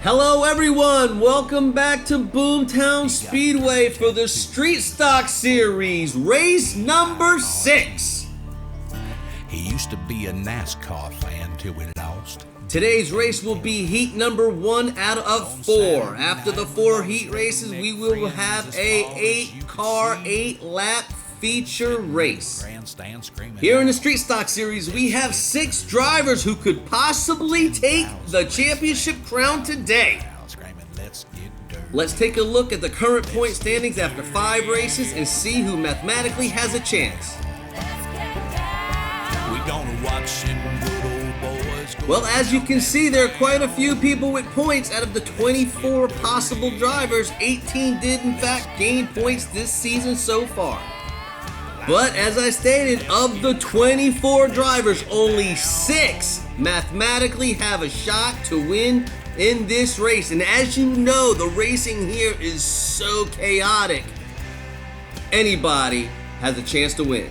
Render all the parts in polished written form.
Hello everyone, welcome back to Boomtown Speedway for the Street Stock Series, race number 6. He used to be a NASCAR fan till we lost. Today's race will be heat number 1 out of 4. After the 4 heat races, we will have a 8-car, 8-lap feature race. Here in the Street Stock Series, we have 6 drivers who could possibly take the championship crown today. Let's take a look at the current point standings after 5 races and see who mathematically has a chance. Well, as you can see, there are quite a few people with points. Out of the 24 possible drivers, 18 did in fact gain points this season so far. But as I stated, of the 24 drivers, only 6 mathematically have a shot to win in this race. And as you know, the racing here is so chaotic. Anybody has a chance to win.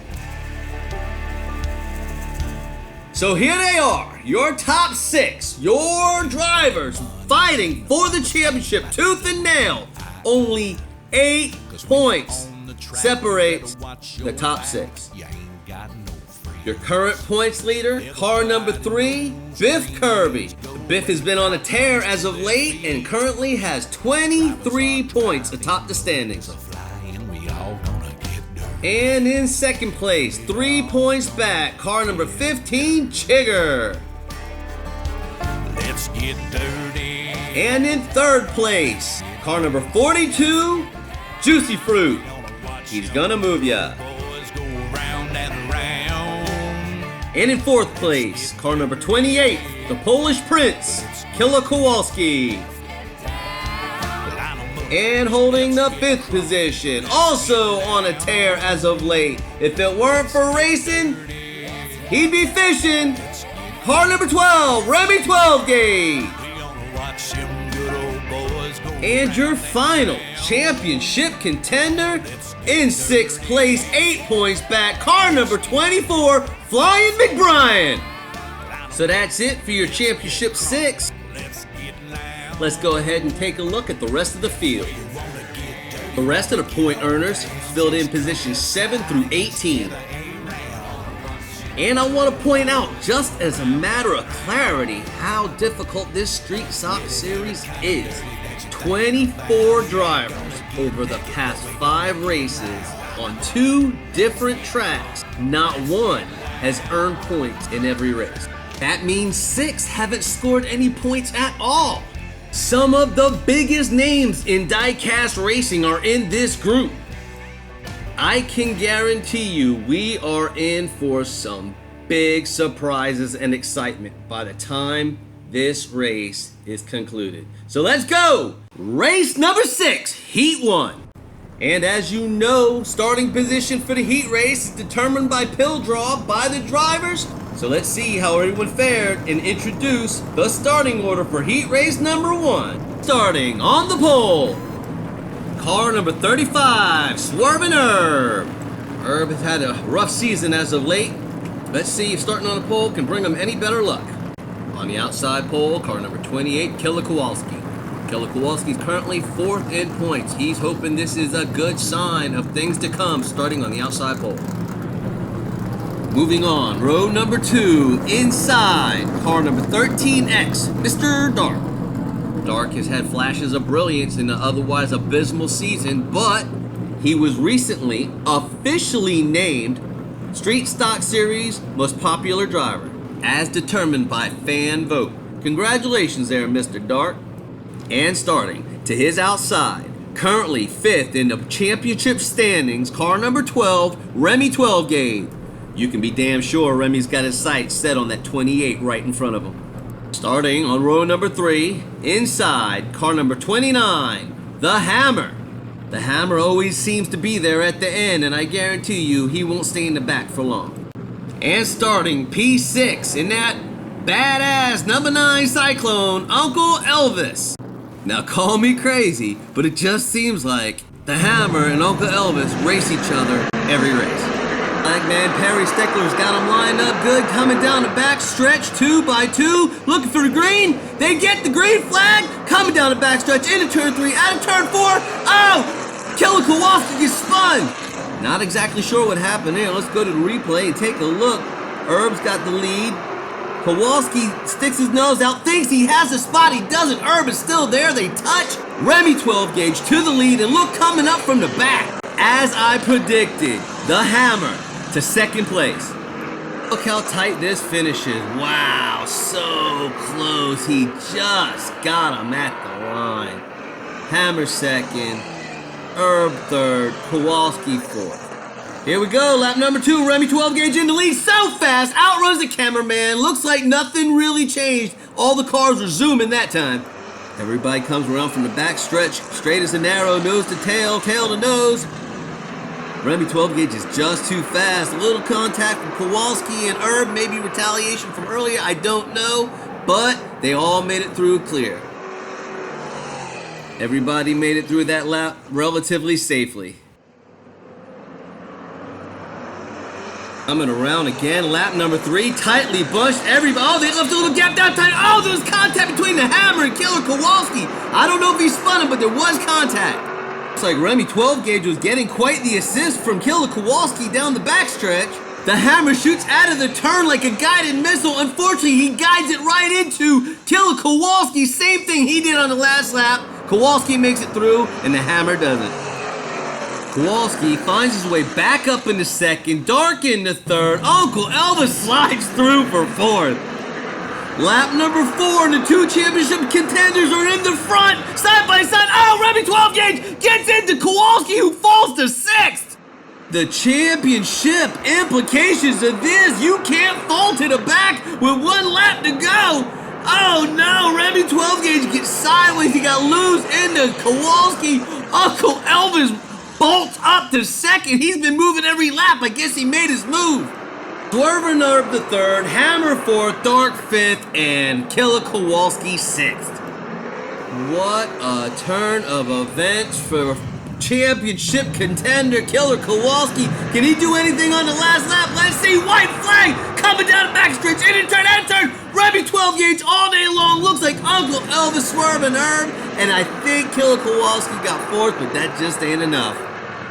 So here they are, your top 6, your drivers fighting for the championship tooth and nail. Only 8 points separates the top 6. Your current points leader, car number 3, Biff Kirby. Biff has been on a tear as of late and currently has 23 points atop the standings. And in second place, 3 points back, car number 15, Chigger. Let's get dirty. And in third place, car number 42, Juicy Fruit. He's gonna move ya. And in fourth place, car number 28, the Polish Prince, Killer Kowalski. And holding the 5th position, also on a tear as of late. If it weren't for racing, he'd be fishing. Car number 12, Remy 12 Gauge. And your final championship contender, in 6th place, 8 points back, car number 24, Flying McBrien. So that's it for your championship 6. Let's go ahead and take a look at the rest of the field. The rest of the point earners filled in positions 7 through 18. And I want to point out, just as a matter of clarity, how difficult this Street Stock Series is. 24 drivers over the past 5 races on 2 different tracks. Not one has earned points in every race. That means 6 haven't scored any points at all. Some of the biggest names in die-cast racing are in this group. I can guarantee you we are in for some big surprises and excitement by the time this race is concluded. So let's go! Race number 6, Heat 1. And as you know, starting position for the heat race is determined by pill draw by the drivers. So let's see how everyone fared and introduce the starting order for heat race number 1. Starting on the pole, car number 35, Swervin' Herb. Herb has had a rough season as of late. Let's see if starting on the pole can bring him any better luck. On the outside pole, car number 28, Killer Kowalski. Killer Kowalski is currently 4th in points. He's hoping this is a good sign of things to come starting on the outside pole. Moving on, row number 2, inside, car number 13X, Mr. Dark. Dark has had flashes of brilliance in an otherwise abysmal season, but he was recently officially named Street Stock Series Most Popular Driver, as determined by fan vote. Congratulations there, Mr. Dark. And starting to his outside, currently 5th in the championship standings, car number 12, Remy 12 Gauge. You can be damn sure Remy's got his sights set on that 28 right in front of him. Starting on row number 3, inside, car number 29, the Hammer. The Hammer always seems to be there at the end, and I guarantee you he won't stay in the back for long. And starting P6 in that badass number 9 Cyclone, Uncle Elvis. Now call me crazy, but it just seems like the Hammer and Uncle Elvis race each other every race. Flagman Perry Steckler's got him lined up good, coming down the back stretch, 2 by 2, looking for the green. They get the green flag, coming down the back stretch into turn 3, out of turn 4. Oh, Killer Kowalski gets spun. Not exactly sure what happened there. Let's go to the replay and take a look. Herb's got the lead. Kowalski sticks his nose out, thinks he has a spot. He doesn't. Herb is still there. They touch. Remy 12 gauge to the lead, and look, coming up from the back. As I predicted, the Hammer to second place. Look how tight this finishes. Wow, so close. He just got him at the line. Hammer second, Herb third, Kowalski fourth. Here we go, lap number 2, Remy 12 gauge in the lead, so fast, outruns the cameraman. Looks like nothing really changed. All the cars were zooming that time. Everybody comes around from the back stretch, straight as an arrow, nose to tail, tail to nose. Remy 12 gauge is just too fast. A little contact from Kowalski and Herb, maybe retaliation from earlier, I don't know, but they all made it through clear. Everybody made it through that lap relatively safely. Coming around again, lap number 3, tightly bunched. Everybody, oh, they left a little gap down tight. Oh, there was contact between the Hammer and Killer Kowalski. I don't know if he spun him, but there was contact. Looks like Remy 12 gauge was getting quite the assist from Killer Kowalski down the backstretch. The Hammer shoots out of the turn like a guided missile. Unfortunately, he guides it right into Killer Kowalski. Same thing he did on the last lap. Kowalski makes it through, and the Hammer doesn't. Kowalski finds his way back up into second, dark into third. Uncle Elvis slides through for fourth. Lap number 4, and the 2 championship contenders are in the front, side by side. Oh, Remy 12 gauge gets into Kowalski, who falls to 6th. The championship implications of this, you can't fall to the back with 1 lap to go. Oh no, Remy 12 gauge gets sideways, he got loose into Kowalski. Uncle Elvis bolts up to 2nd. He's been moving every lap. I guess he made his move. Swerver Nerve the 3rd, Hammer 4th, Dark 5th, and Killer Kowalski 6th. What a turn of events for championship contender Killer Kowalski. Can he do anything on the last lap? Let's see. White flag coming down the backstretch. In and turn, out of turn. Remy 12 gauge all day long. Looks like Uncle Elvis swerving Herb. And I think Killer Kowalski got 4th, but that just ain't enough.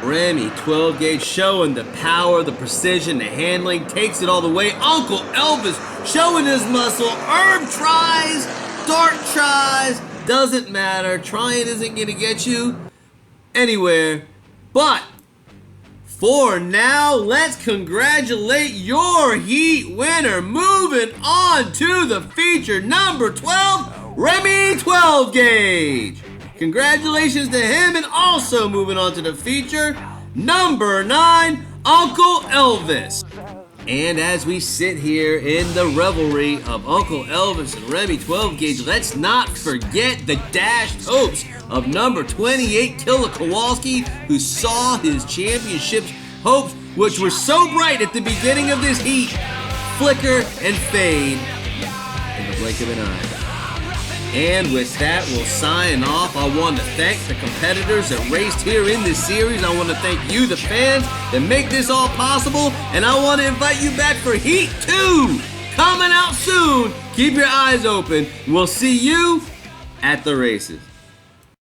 Remy 12 gauge showing the power, the precision, the handling, takes it all the way. Uncle Elvis showing his muscle. Herb tries, Dart tries, doesn't matter. Trying isn't gonna get you anywhere. But for now, let's congratulate your heat winner. Moving on to the feature number 12, Remy 12 gauge. Congratulations to him, and also moving on to the feature number 9, Uncle Elvis. And as we sit here in the revelry of Uncle Elvis and Remy 12 gauge, let's not forget the dashed hopes of number 28, Killer Kowalski, who saw his championship hopes, which were so bright at the beginning of this heat, flicker and fade in the blink of an eye. And with that, we'll sign off. I want to thank the competitors that raced here in this series. I want to thank you, the fans, that make this all possible. And I want to invite you back for Heat 2, coming out soon. Keep your eyes open. We'll see you at the races.